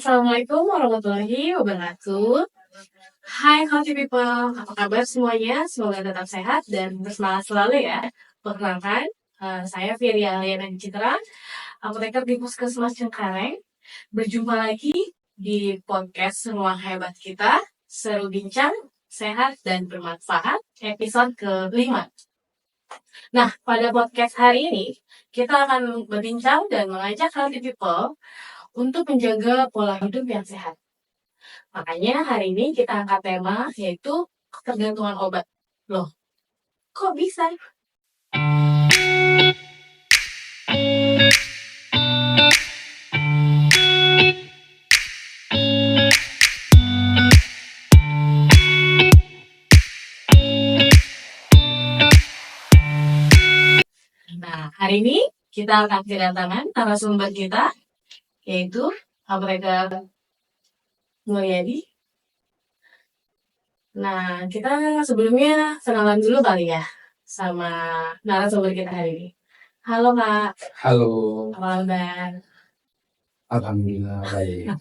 Assalamualaikum warahmatullahi wabarakatuh. Hai healthy people, apa kabar semuanya? Semoga tetap sehat dan bersemangat selalu ya. Perkenalkan, saya Firya Liana Citra, apoteker di Puskesmas Cengkareng. Berjumpa lagi di podcast Ruang Hebat kita, seru bincang, sehat dan bermanfaat, episode ke-5. Nah, pada podcast hari ini, kita akan berbincang dan mengajak healthy people untuk menjaga pola hidup yang sehat. Makanya hari ini kita angkat tema yaitu ketergantungan obat. Loh, kok bisa? Nah, hari ini kita akan kedatangan narasumber kita yaitu Apoteker Mulyadi. Nah, kita sebelumnya kenalan dulu kali ya sama narasumber kita hari ini. Halo Kak, Halo, apa kabar? alhamdulillah baik.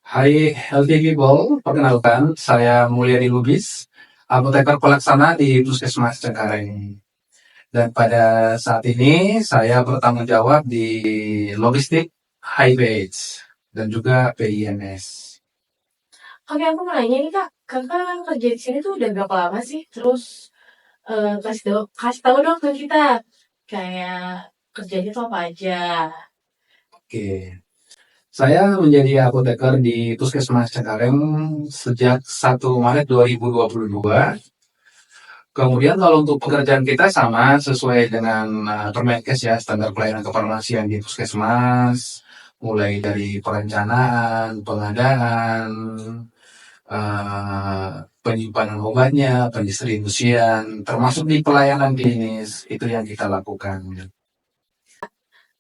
Hai healthy people, perkenalkan saya Mulyadi Lubis, apoteker pelaksana di Puskesmas Cengkareng. Dan pada saat ini saya bertanggung jawab di logistik HiPH dan juga PINS. Oke, aku mau nanya nih Kak, Kakak kerja di sini tuh udah berapa lama sih? Terus kasih tahu dong ke kita kayak kerjanya tuh apa aja. Oke, saya menjadi apoteker di Puskesmas Cengkareng sejak 1 Maret 2022. Kemudian kalau untuk pekerjaan kita sama sesuai dengan Permenkes ya, standar pelayanan kefarmasian di Puskesmas, mulai dari perencanaan, pengadaan, penyimpanan obatnya, pendistribusian, termasuk di pelayanan klinis, itu yang kita lakukan.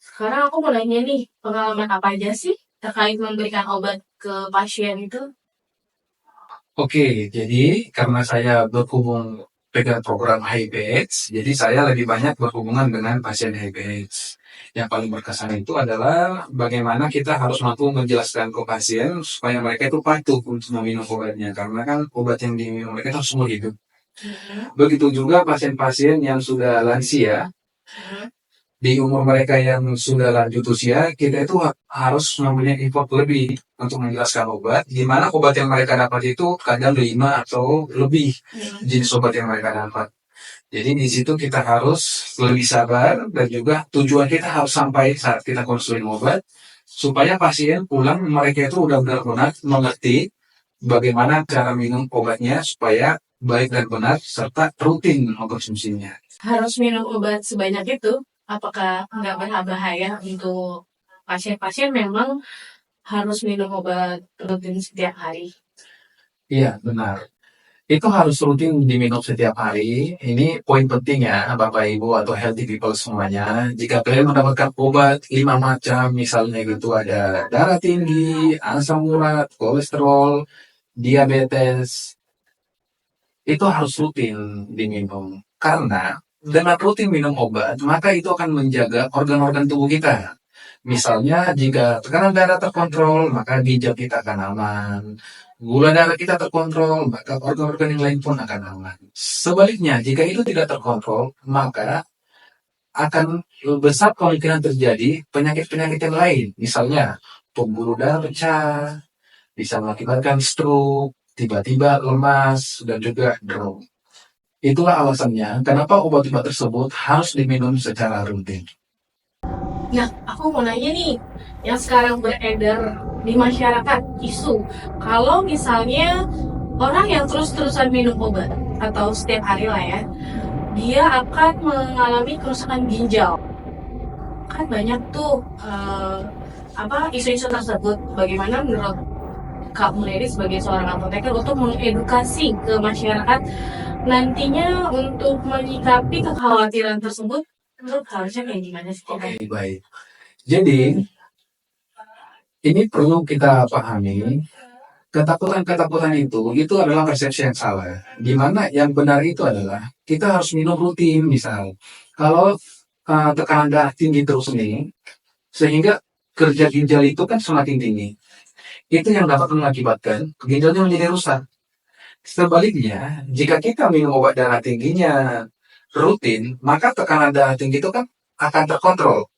Sekarang aku mau nanya nih, pengalaman apa aja sih terkait memberikan obat ke pasien itu? Oke, jadi karena saya berhubung dengan program HIPH, jadi saya lebih banyak berhubungan dengan pasien HIPH. Yang paling berkesan itu adalah bagaimana kita harus mampu menjelaskan ke pasien supaya mereka itu patuh untuk meminum obatnya. Karena kan obat yang diminum mereka harus seumur hidup. Begitu juga pasien-pasien yang sudah lansia, di umur mereka yang sudah lanjut usia, kita itu harus mempunyai effort lebih untuk menjelaskan obat, di mana obat yang mereka dapat itu kadang 5 atau lebih jenis obat yang mereka dapat. Jadi di situ kita harus lebih sabar dan juga tujuan kita harus sampai saat kita konsumsi obat, supaya pasien pulang mereka itu udah benar-benar mengerti bagaimana cara minum obatnya supaya baik dan benar serta rutin mengkonsumsinya. Harus minum obat sebanyak itu? Apakah nggak berbahaya untuk pasien-pasien memang harus minum obat rutin setiap hari? Iya, benar. Itu harus rutin diminum setiap hari. Ini poin penting ya, Bapak Ibu atau healthy people semuanya. Jika kalian mendapatkan obat 5 macam, misalnya gitu ada darah tinggi, asam urat, kolesterol, diabetes, itu harus rutin diminum. Karena dengan rutin minum obat, maka itu akan menjaga organ-organ tubuh kita. Misalnya jika tekanan darah terkontrol, maka ginjal kita akan aman. Gula darah kita terkontrol, maka organ-organ yang lain pun akan aman. Sebaliknya, jika itu tidak terkontrol, maka akan besar kemungkinan terjadi penyakit-penyakit yang lain. Misalnya, pembuluh darah pecah, bisa mengakibatkan stroke, tiba-tiba lemas, dan juga drop. Itulah alasannya kenapa obat-obat tersebut harus diminum secara rutin. Nah, aku mau nanya nih, yang sekarang beredar di masyarakat isu, kalau misalnya orang yang terus-terusan minum obat atau setiap hari lah ya, dia akan mengalami kerusakan ginjal. Kan banyak tuh isu-isu tersebut. Bagaimana menurut Kak Mulyadi sebagai seorang apoteker untuk mengedukasi ke masyarakat nantinya untuk menyikapi kekhawatiran tersebut, menurut harusnya kayak gimana sih? Oke, baik. Jadi, ini perlu kita pahami, ketakutan-ketakutan itu adalah persepsi yang salah. Di mana yang benar itu adalah kita harus minum rutin, misal. Kalau tekanan darah tinggi terus nih, sehingga kerja ginjal itu kan semakin tinggi. itu yang dapat mengakibatkan ginjalnya menjadi rusak. Sebaliknya, jika kita minum obat darah tingginya rutin, maka tekanan darah tinggi itu kan akan terkontrol.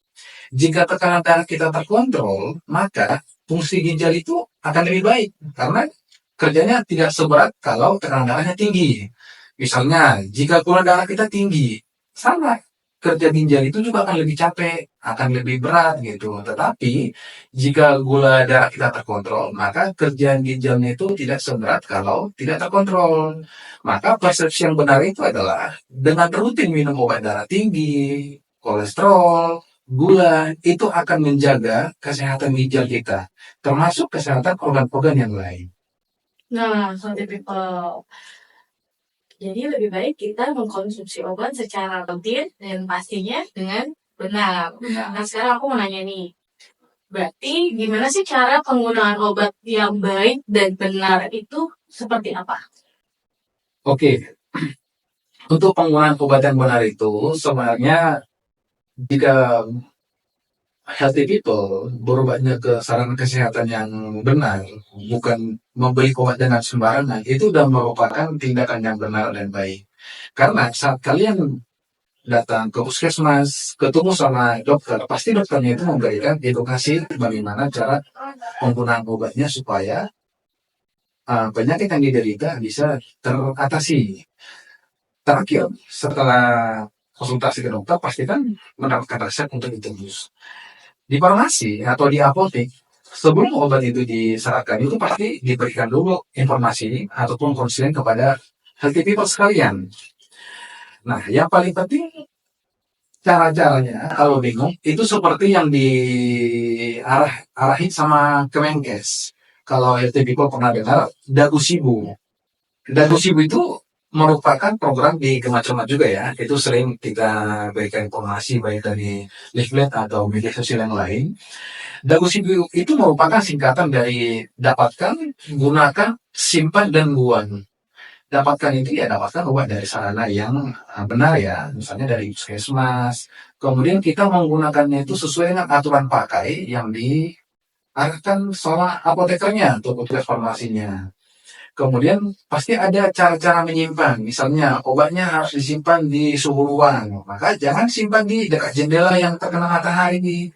Jika tekanan darah kita terkontrol, maka fungsi ginjal itu akan lebih baik karena kerjanya tidak seberat kalau tekanan darahnya tinggi. Misalnya, jika gula darah kita tinggi, sama kerja ginjal itu juga akan lebih capek, akan lebih berat gitu. Tetapi jika gula darah kita terkontrol, maka kerjaan ginjalnya itu tidak seberat kalau tidak terkontrol. Maka persepsi yang benar itu adalah dengan rutin minum obat darah tinggi, kolesterol, gula, itu akan menjaga kesehatan ginjal kita, termasuk kesehatan organ-organ yang lain. Nah, healthy people. Jadi lebih baik kita mengkonsumsi obat secara rutin dan pastinya dengan benar. Nah, sekarang aku mau nanya nih. Berarti gimana sih cara penggunaan obat yang baik dan benar itu seperti apa? Oke, untuk penggunaan obat yang benar itu sebenarnya jika healthy people berobatnya ke sarana kesehatan yang benar, bukan membeli obat dengan sembarangan, itu sudah merupakan tindakan yang benar dan baik. Karena saat kalian datang ke puskesmas, ketemu sama dokter, pasti dokternya itu memberikan edukasi bagaimana cara penggunaan obatnya supaya penyakit yang diderita bisa teratasi. Terakhir, setelah konsultasi ke dokter, pastikan mendapatkan resep untuk ditebus. Di farmasi atau di apotek, sebelum obat itu diserahkan, itu pasti diberikan dulu informasi ataupun konseling kepada healthy people sekalian. Nah, yang paling penting cara-caranya kalau bingung itu seperti yang diarahin sama Kemenkes. Kalau healthy people pernah dengar Dagu Sibu. Dagu Sibu itu merupakan program di Kemacemat juga ya. Itu sering kita berikan informasi baik dari leaflet atau media sosial yang lain. Dagu Sibu itu merupakan singkatan dari dapatkan, gunakan, simpan, dan buang. Dapatkan itu ya dapatkan obat dari sarana yang benar ya, misalnya dari puskesmas. Kemudian kita menggunakannya itu sesuai dengan aturan pakai yang diarahkan sama apotekernya atau petugas farmasinya. Kemudian pasti ada cara-cara menyimpan, misalnya obatnya harus disimpan di suhu ruang, maka jangan simpan di dekat jendela yang terkena matahari.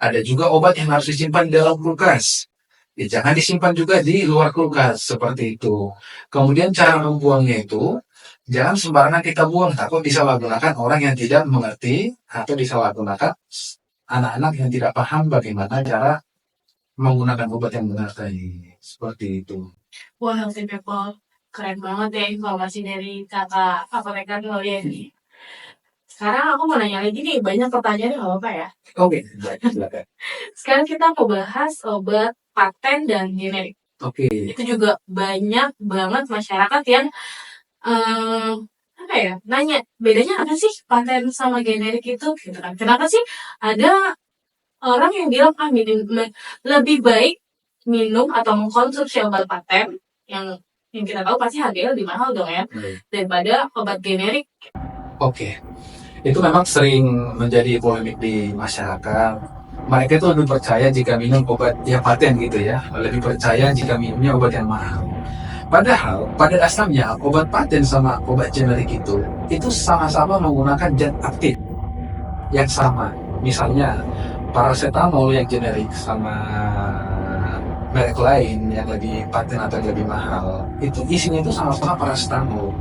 Ada juga obat yang harus disimpan di dalam kulkas. Ya, jangan disimpan juga di luar kulkas, seperti itu. Kemudian cara membuangnya itu, jangan sembarangan kita buang, takut disalahgunakan orang yang tidak mengerti, atau disalahgunakan anak-anak yang tidak paham bagaimana cara menggunakan obat yang benar tadi. Seperti itu. Wah, healthy people. Keren banget ya informasi dari kakak apoteker Lilian nih. Sekarang aku mau nanya lagi nih, banyak pertanyaan nggak apa-apa ya? Oke, silakan. Sekarang kita mau bahas obat paten dan generik. Oke. Itu juga banyak banget masyarakat yang apa ya, nanya bedanya apa sih paten sama generik itu gitu kan. Kenapa sih ada orang yang bilang lebih baik minum atau mengkonsumsi obat paten yang kita tahu pasti harganya lebih mahal dong ya daripada obat generik. Oke. Itu memang sering menjadi polemik di masyarakat. Mereka itu lebih percaya jika minum obat yang paten gitu ya, lebih percaya jika minumnya obat yang mahal. Padahal pada dasarnya obat paten sama obat generik itu sama-sama menggunakan zat aktif yang sama. Misalnya paracetamol yang generik sama merek lain yang lebih paten atau yang lebih mahal, itu isinya itu sama-sama paracetamol.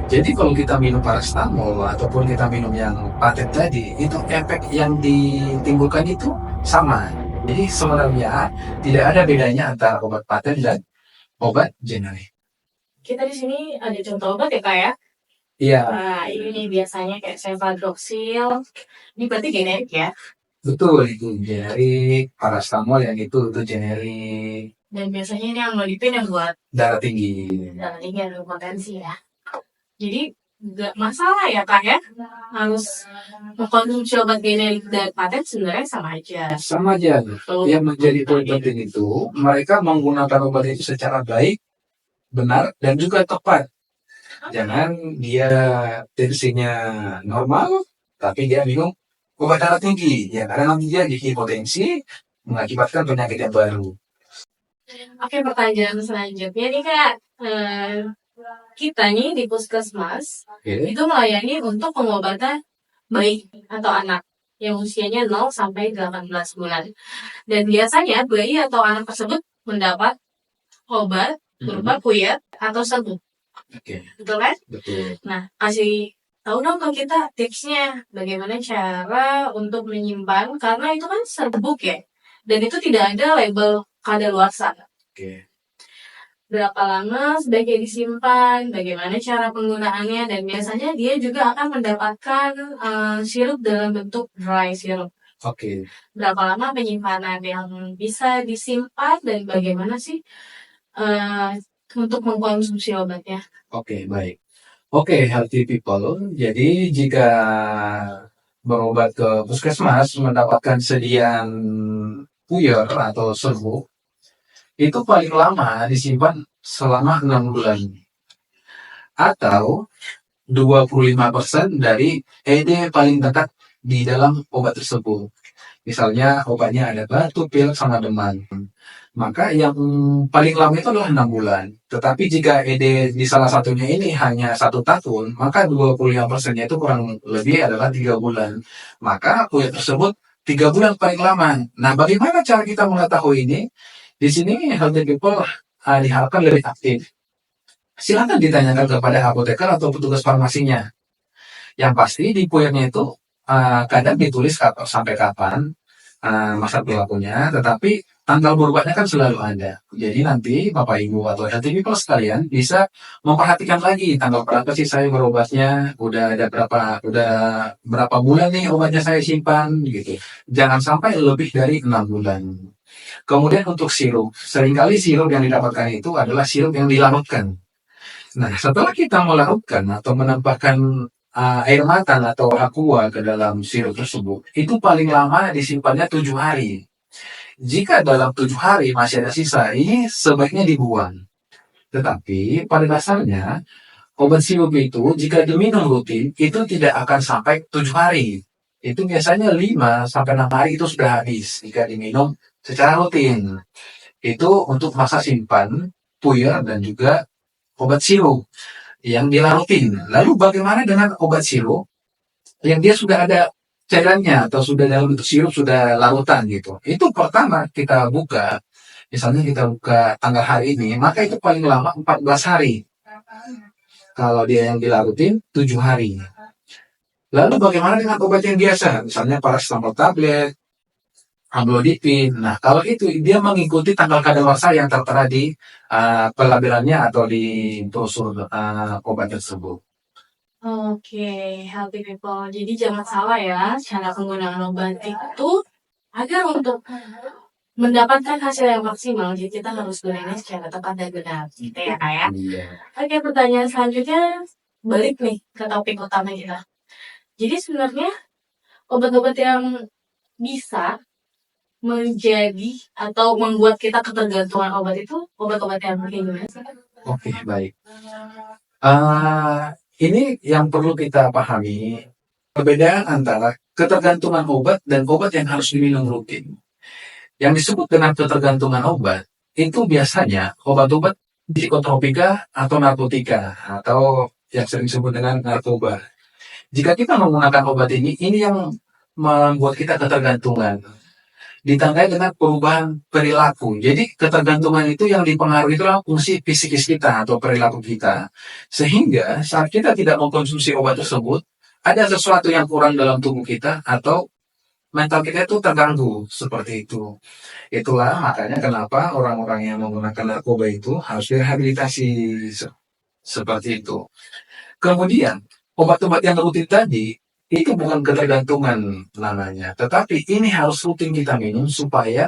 Jadi kalau kita minum paracetamol ataupun kita minum yang paten tadi, itu efek yang ditimbulkan itu sama. Jadi sebenarnya tidak ada bedanya antara obat paten dan obat generik. Kita di sini ada contoh obat ya Kak ya? Iya. Nah, ini nih biasanya kayak Sevadroxil. Ini berarti generik ya? Betul, itu generik, paracetamol yang itu generik. Dan biasanya ini yang ngelipin yang buat darah tinggi. Darah tinggi ada potensi ya. Jadi nggak masalah ya Kak ya, harus mengkonsumsi obat generik dan paten sebenarnya sama aja. Sama aja. Yang menjadi poin penting itu mereka menggunakan obat itu secara baik, benar, dan juga tepat. Jangan dia tensinya normal, tapi dia minum obat darah tinggi, ya karena nanti dia hipotensi mengakibatkan penyakit yang baru. Oke, pertanyaan selanjutnya nih Kak, kita nih di puskesmas Oke. itu melayani untuk pengobatan bayi atau anak yang usianya 0 sampai 18 bulan. Dan biasanya bayi atau anak tersebut mendapat obat berupa puyat atau serbuk, Oke, betul kan? betul. Nah, kasih tahu dong ke kita tipsnya bagaimana cara untuk menyimpan karena itu kan serbuk ya. Dan itu tidak ada label kadaluarsa. Oke. Berapa lama sebaiknya disimpan, bagaimana cara penggunaannya, dan biasanya dia juga akan mendapatkan sirup dalam bentuk dry syrup. Oke. Berapa lama penyimpanan yang bisa disimpan dan bagaimana sih eh, untuk mengkonsumsi obatnya? Oke, baik. Oke, healthy people. Jadi jika berobat ke puskesmas mendapatkan sediaan puyer atau serbuk, itu paling lama disimpan selama 6 bulan. Atau 25% dari ED paling dekat di dalam obat tersebut. Misalnya obatnya ada batuk, pilek, sama demam. Maka yang paling lama itu adalah 6 bulan. Tetapi jika ED di salah satunya ini hanya 1 tahun, maka 25%-nya itu kurang lebih adalah 3 bulan. Maka kulit tersebut 3 bulan paling lama. Nah, bagaimana cara kita mengetahui ini? Di sini healthy people diharapkan lebih aktif. Silakan ditanyakan kepada apoteker atau petugas farmasinya. Yang pasti di puyernya itu kadang ditulis sampai kapan masa berlakunya, tetapi tanggal berubahnya kan selalu ada. Jadi nanti Bapak Ibu atau healthy people sekalian bisa memperhatikan lagi tanggal berapa sih saya berobatnya, udah berapa bulan nih obatnya saya simpan gitu. Jangan sampai lebih dari 6 bulan. Kemudian untuk sirup, seringkali sirup yang didapatkan itu adalah sirup yang dilarutkan. Nah, setelah kita melarutkan atau menambahkan air matang atau aqua ke dalam sirup tersebut, itu paling lama disimpannya 7 hari. Jika dalam 7 hari masih ada sisa, ini sebaiknya dibuang. Tetapi pada dasarnya, obat sirup itu jika diminum rutin, itu tidak akan sampai 7 hari. Itu biasanya 5 sampai 6 hari itu sudah habis jika diminum secara rutin. Itu untuk masa simpan, puyer, dan juga obat sirup yang dilarutin. Lalu bagaimana dengan obat sirup yang dia sudah ada cairannya atau sudah dalam bentuk sirup, sudah larutan gitu. Itu pertama kita buka, misalnya kita buka tanggal hari ini, maka itu paling lama 14 hari. Kalau dia yang dilarutin 7 hari. Lalu bagaimana dengan obat yang biasa? Misalnya paracetamol tablet, amlodipin. Nah, kalau itu dia mengikuti tanggal kadaluarsa yang tertera di pelabelannya atau di brosur obat tersebut. Oke, healthy people. Jadi jangan salah ya, cara penggunaan obat itu agar untuk mendapatkan hasil yang maksimal, jadi kita harus gunainnya secara tepat dan benar. Gitu ya, Kak ya. Iya. Oke, pertanyaan selanjutnya balik nih ke topik utama kita. Jadi sebenarnya obat-obat yang bisa menjadi atau membuat kita ketergantungan obat itu obat-obat yang gimana sih? Oke, baik. Ini yang perlu kita pahami, perbedaan antara ketergantungan obat dan obat yang harus diminum rutin. Yang disebut dengan ketergantungan obat, itu biasanya obat-obat psikotropika atau narkotika, atau yang sering disebut dengan narkoba. Jika kita menggunakan obat ini yang membuat kita ketergantungan. Ditandai dengan perubahan perilaku. Jadi ketergantungan itu yang dipengaruhi itulah fungsi psikis kita atau perilaku kita. Sehingga saat kita tidak mengkonsumsi obat tersebut, ada sesuatu yang kurang dalam tubuh kita atau mental kita itu terganggu seperti itu. Itulah makanya kenapa orang-orang yang menggunakan narkoba itu harus direhabilitasi seperti itu. Kemudian obat-obat yang rutin tadi itu bukan ketergantungan namanya, tetapi ini harus rutin kita minum supaya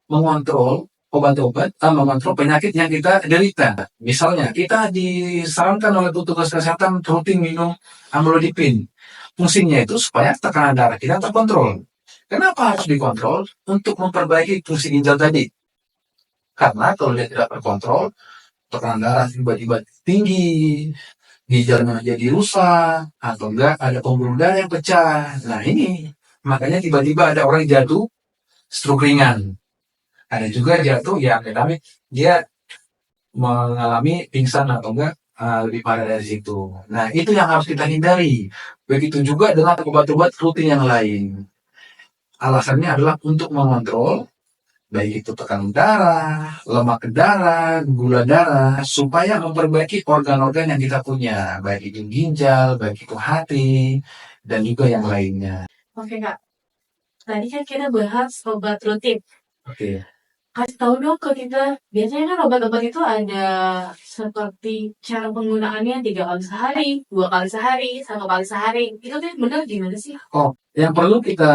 mengontrol mengontrol penyakit yang kita derita. Misalnya kita disarankan oleh petugas kesehatan rutin minum amlodipin. Fungsinya itu supaya tekanan darah kita terkontrol. Kenapa harus dikontrol? Untuk memperbaiki fungsi ginjal tadi. Karena kalau dia tidak terkontrol, tekanan darah tiba-tiba tinggi, ginjalnya jadi rusak, atau enggak ada pembuluh darah yang pecah. Nah ini, makanya tiba-tiba ada orang jatuh stroke ringan. Ada juga jatuh ya amit-amit dia mengalami pingsan atau enggak lebih parah dari situ. Nah, itu yang harus kita hindari. Begitu juga dengan obat-obat rutin yang lain. Alasannya adalah untuk mengontrol baik itu tekanan darah, lemak darah, gula darah, supaya memperbaiki organ-organ yang kita punya, baik itu ginjal, baik itu hati, dan juga yang lainnya. Oke Kak, tadi kan kita bahas obat rutin. Oke. Kasih tahu dong ke kita, biasanya kan obat-obat itu ada seperti cara penggunaannya 3 kali sehari, 2 kali sehari, 1 kali sehari. Itu tuh bener gimana sih? Oh, yang perlu kita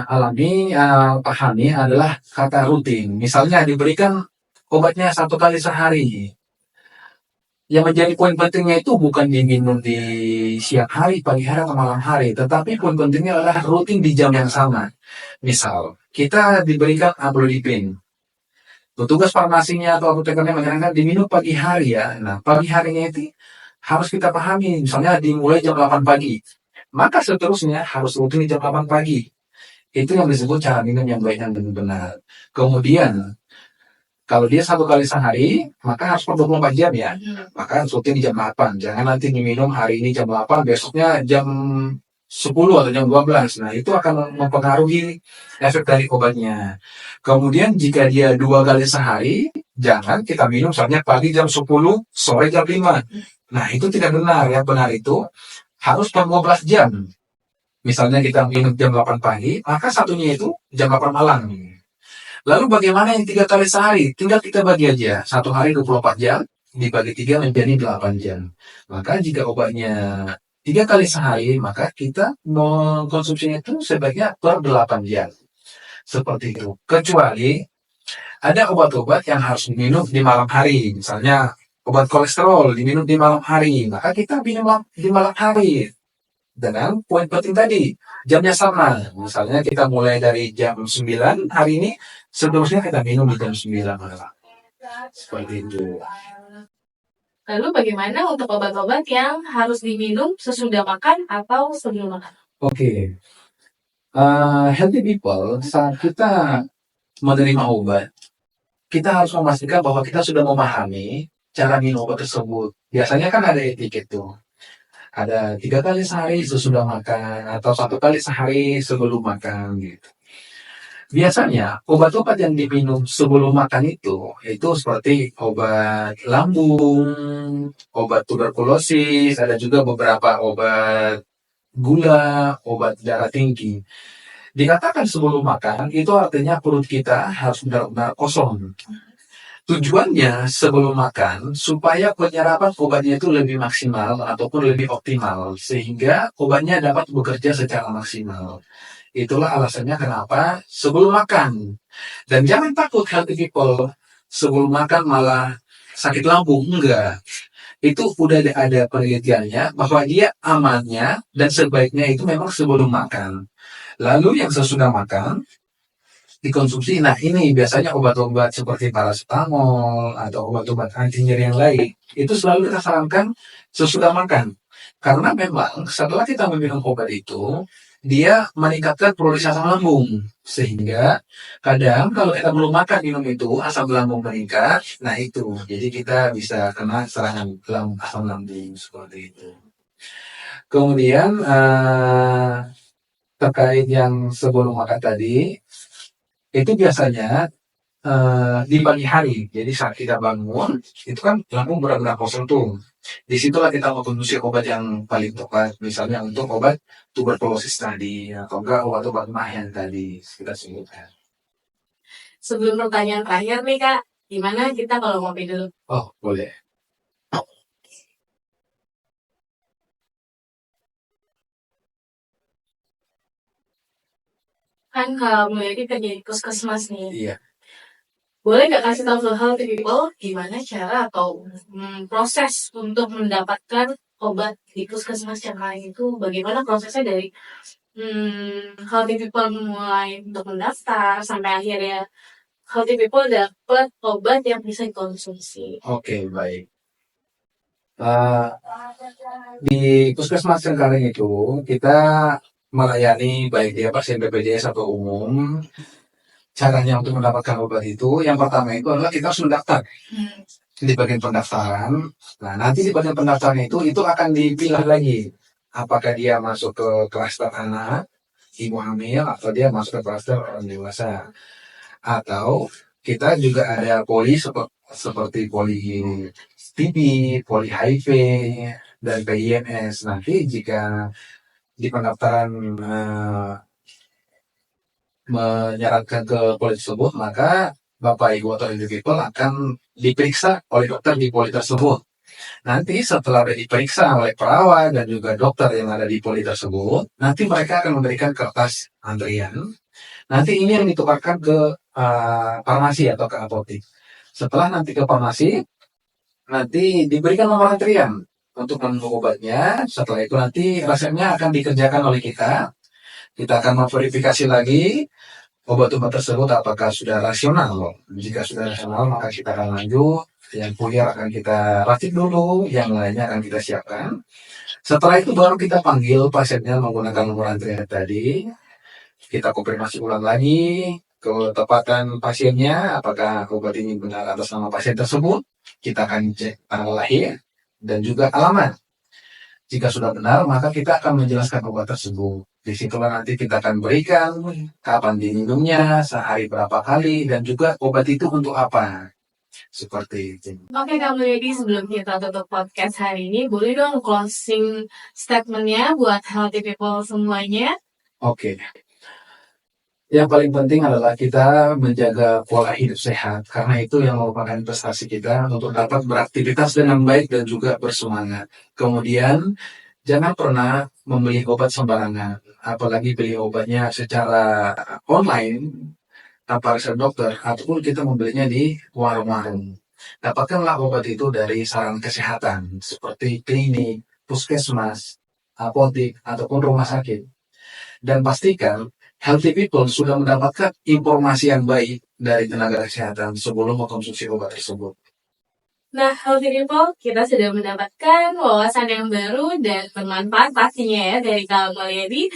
alami, pahami adalah kata rutin. Misalnya diberikan obatnya 1 kali sehari. Yang menjadi poin pentingnya itu bukan diminum di siang hari, pagi hari, atau malam hari. Tetapi poin pentingnya adalah rutin di jam yang sama. Misal, kita diberikan amlodipin. Petugas farmasinya atau apotekernya menyarankan diminum pagi hari ya. Nah, pagi harinya itu harus kita pahami. Misalnya dimulai jam 8 pagi. Maka seterusnya harus rutin di jam 8 pagi. Itu yang disebut cara minum yang baik dan benar. Kemudian, kalau dia 1 kali sehari, maka harus per 24 jam ya. Maka harus rutin di jam 8. Jangan nanti diminum hari ini jam 8, besoknya jam 10 atau jam 12. Nah, itu akan mempengaruhi efek dari obatnya. Kemudian jika dia 2 kali sehari, jangan kita minum misalnya pagi jam 10, sore jam 5. Nah, itu tidak benar. Yang benar itu harus per 12 jam. Misalnya kita minum jam 8 pagi, maka satunya itu jam 8 malam. Lalu bagaimana yang 3 kali sehari? Tinggal kita bagi aja. 1 hari 24 jam, dibagi 3 menjadi 8 jam. Maka jika obatnya 3 kali sehari, maka kita mengkonsumsinya itu sebaiknya per 8 jam. Seperti itu. Kecuali ada obat-obat yang harus diminum di malam hari. Misalnya obat kolesterol diminum di malam hari. Maka kita minum di malam hari. Dengan poin penting tadi, jamnya sama. Misalnya kita mulai dari jam 9 hari ini, seterusnya kita minum di jam 9 malam. Seperti itu. Lalu bagaimana untuk obat-obat yang harus diminum sesudah makan atau sebelum makan? Oke. Healthy people, saat kita menerima obat, kita harus memastikan bahwa kita sudah memahami cara minum obat tersebut. Biasanya kan ada etiket tuh. Ada 3 kali sehari sesudah makan, atau 1 kali sehari sebelum makan gitu. Biasanya obat-obat yang diminum sebelum makan itu seperti obat lambung, obat tuberkulosis, ada juga beberapa obat gula, obat darah tinggi. Dikatakan sebelum makan, itu artinya perut kita harus benar-benar kosong. Tujuannya sebelum makan, supaya penyerapan obatnya itu lebih maksimal ataupun lebih optimal, sehingga obatnya dapat bekerja secara maksimal. Itulah alasannya kenapa sebelum makan. Dan jangan takut healthy people, sebelum makan malah sakit lambung, enggak. Itu udah ada penelitiannya bahwa dia amannya dan sebaiknya itu memang sebelum makan. Lalu yang sesudah makan, dikonsumsi. Nah, ini biasanya obat-obat seperti paracetamol atau obat-obat anti nyeri yang lain, itu selalu kita sarankan sesudah makan. Karena memang setelah kita meminum obat itu, dia meningkatkan produksi asam lambung. Sehingga kadang kalau kita belum makan minum itu, asam lambung meningkat. Nah, itu. Jadi kita bisa kena serangan asam lambung seperti itu. Kemudian terkait yang sebelum makan tadi, itu biasanya di pagi hari. Jadi saat kita bangun, itu kan lambung benar-benar kosong tuh. Disitulah kita mengkonsumsi obat yang paling tepat. Misalnya untuk obat tuberkulosis tadi, atau enggak obat-obat mah yang tadi kita sebutkan. Sebelum pertanyaan terakhir nih Kak, gimana kita kalau ngopi dulu? Oh, boleh. Kan kalau mulai kerja di puskesmas nih, Iya. boleh nggak kasih tahu ke healthy people gimana cara atau proses untuk mendapatkan obat di puskesmas yang lain itu? Bagaimana prosesnya dari healthy people mulai untuk mendaftar sampai akhirnya healthy people dapat obat yang bisa dikonsumsi? Oke, baik. Di puskesmas Cengkareng itu kita melayani baik dia pasien BPJS atau umum caranya untuk mendapatkan obat itu, yang pertama itu adalah kita harus mendaftar di bagian pendaftaran. Nah, nanti di bagian pendaftaran itu akan dipilah lagi apakah dia masuk ke klaster anak, ibu hamil, atau dia masuk ke klaster orang dewasa. Atau kita juga ada poli seperti poli TB, poli HIV, dan PINS. Nanti jika di pendaftaran menyarankan ke poli tersebut, maka Bapak Ibu atau individu akan diperiksa oleh dokter di poli tersebut. Nanti setelah diperiksa oleh perawat dan juga dokter yang ada di poli tersebut, nanti mereka akan memberikan kertas antrian. Nanti ini yang ditukarkan ke farmasi atau ke apotek. Setelah nanti ke farmasi, nanti diberikan nomor antrian untuk menunggu obatnya. Setelah itu nanti resepnya akan dikerjakan oleh kita. Kita akan memverifikasi lagi obat-obat tersebut apakah sudah rasional. Jika sudah rasional, maka kita akan lanjut. Yang punya akan kita racik dulu, yang lainnya akan kita siapkan. Setelah itu baru kita panggil pasiennya menggunakan nomor antrian tadi. Kita konfirmasi ulang lagi ketepatan pasiennya, apakah obat ini benar atas nama pasien tersebut. Kita akan cek tanggal lahir dan juga alamat. Jika sudah benar, maka kita akan menjelaskan obat tersebut. Disitulah nanti kita akan berikan kapan diminumnya, sehari berapa kali, dan juga obat itu untuk apa. Seperti itu. Oke Kak Mulyadi, sebelum kita tutup podcast hari ini, boleh dong closing statement-nya buat healthy people semuanya? Oke. Yang paling penting adalah kita menjaga pola hidup sehat, karena itu yang merupakan investasi kita untuk dapat beraktivitas dengan baik dan juga bersemangat. Kemudian, jangan pernah membeli obat sembarangan, apalagi beli obatnya secara online, tanpa resep dokter, ataupun kita membelinya di warung-warung. Dapatkanlah obat itu dari saran kesehatan, seperti klinik, puskesmas, apotek, ataupun rumah sakit. Dan pastikan healthy people sudah mendapatkan informasi yang baik dari tenaga kesehatan sebelum mengkonsumsi obat tersebut. Nah, healthy people, kita sudah mendapatkan wawasan yang baru dan bermanfaat pastinya ya dari Kak Mulyadi.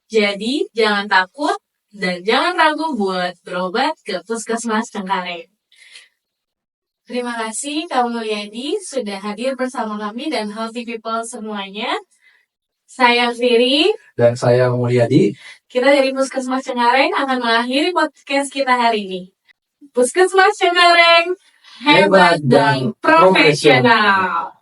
Jadi, jangan takut dan jangan ragu buat berobat ke Puskesmas Cengkareng. Terima kasih Kak Mulyadi sudah hadir bersama kami dan healthy people semuanya. Saya Firi. Dan saya Mulyadi. Kita dari Puskesmas Cengkareng akan mengakhiri podcast kita hari ini. Puskesmas Cengkareng, hebat dan profesional.